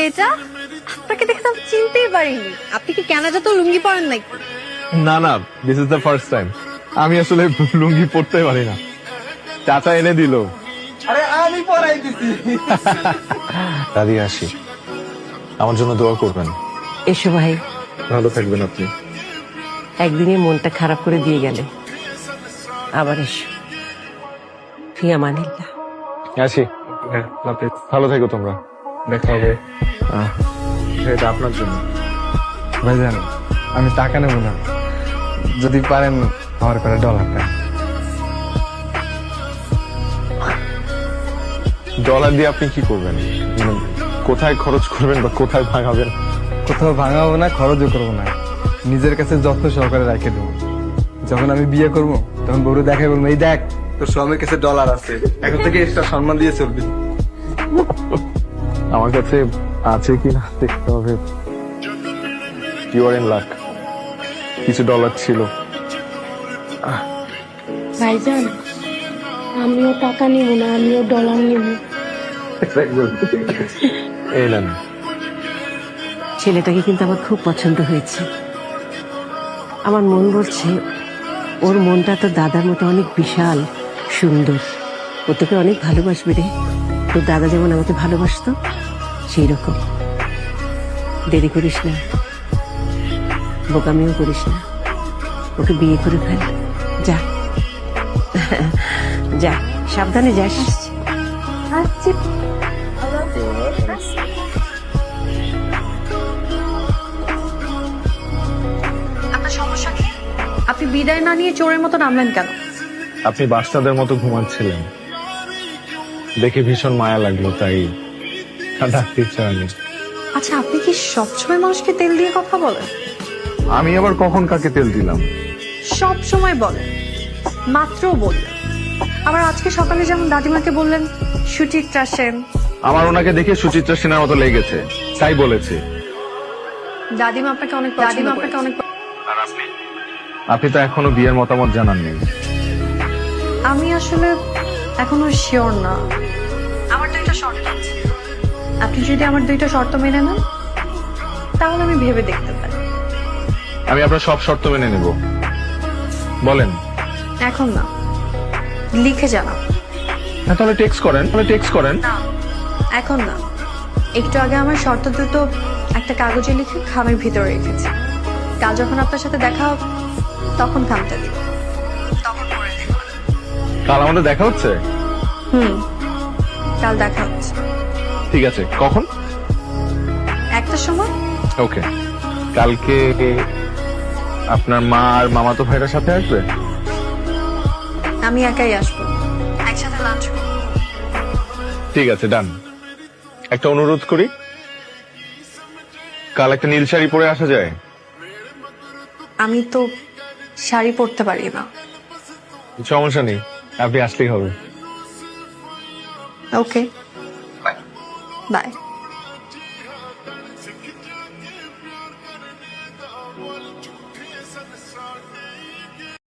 এটা আপনাকে দেখে তো আমি চিনতেই পারিনি। আপনি কি কানাডা তো লুঙ্গি পরেন নাকি? না না, this is the first time. আমি আসলে লুঙ্গি পরতে পারি না, চাচা এনে দিল। আরে আমি পড়াই দিছি। দাদি আসি, আমার জন্য দোয়া করবেন। এসো ভাই, ভালো থাকবেন আপনি। একদিনে মনটা খারাপ করে দিয়ে গেলে, আবার এসো। ফিয়ামানিল্লাহ। আসি। হ্যাঁ, ভালো থেকো তোমরা, দেখা হবে। এটা আপনার জন্য। ভাইজান, আমি টাকা নেব না, যদি পারেন আমার করে $1 ডলার দিয়ে আপনি কি করবেন? মানে কোথায় খরচ করবেন বা কোথায় ভাঙাবেন? কোথাও ভাঙাবো না, খরচও করবো না, নিজের কাছে যত্ন সহকারে রেখে দেবো। যখন আমি বিয়ে করবো তখন বউরে দেখাই বলবো, এই দেখ তোর স্বামীর কাছে $1 আছে, এখন থেকে এক্সট্রা সম্মান দিয়ে চলবি। আমার কাছে আছে কি না দেখতে হবে। ইউ আর ইন লাক, কিছু ডলার ছিল। ভাইজান, আমিও টাকা নিব না, আমিও ডলার নিব। এই নেন। ছেলেটাকে কিন্তু আমার খুব পছন্দ হয়েছে। আমার মন বলছে ওর মনটা তো দাদার মতো অনেক বিশাল সুন্দর। ও তোকে অনেক ভালোবাসবে রে, তোর দাদা যেমন আমাকে ভালোবাসতো সেই রকম। দেরি করিস না, বোকামিও করিস না, ওকে বিয়ে করে ফেল। যা যা, সাবধানে যাস। আচ্ছা, আপনার সমস্যা কি? আপনি বিদায় না নিয়ে চোরের মতো নামলেন কেন? আপনি বাচ্চাদের মতো ঘুমাচ্ছিলেন দেখে ভীষণ মায়া লাগলো, তাই ডাকতে ইচ্ছা হয়নি। আচ্ছা, আপনি কি সবসময় মানুষকে তেল দিয়ে কথা বলেন? আমি আবার কখন কাকে তেল দিলাম? সব সময় বলেন, মাত্র বললেন। আবার আজকে সকালে যেমন দাদিমাকে বললেন সুচিত্রা সেন। আমার ওনাকে দেখে সুচিত্রা সেনার মতো লেগেছে, তাই বলেছে। দাদিমা আপনাকে অনেক আপনি তো এখনো বিয়ের মতামত জানাননি। আমি আসলে এখনো শিওর না। আমার 2টা শর্ত আছে। আপনি যদি আমার 2টা শর্ত মেনে নেন তাহলে আমি ভেবে দেখতে পারি। আমি আপনার সব শর্ত মেনে নেব, বলেন। এখন না, লিখে জানাব। হ্যাঁ, তাহলে টেক্সট করেন। না, এখন না, একটু আগে আমার শর্ত দুটো একটা কাগজে লিখে খামের ভিতরে রেখেছি। কাল যখন আপনার সাথে দেখা হবে তখন খামটা দিব, তখন পড়ে দেখবেন। কাল আমাদের দেখা হচ্ছে? কাল দেখা হচ্ছে। ঠিক আছে, কখন? 1টার সময়। ওকে। কালকে আপনার মা আর মামাতো ভাইরা সাথে আসবে? আমি একাই আসবো, একসাথে লাঞ্চ করব। ঠিক আছে, ডান। একটা অনুরোধ করি, কাল একটা নীল শাড়ি পরে আসা যায়? আমি তো শাড়ি পরতে পারি না। সমস্যা নেই, আপনি আসলেই হবে। ওকে, বাই।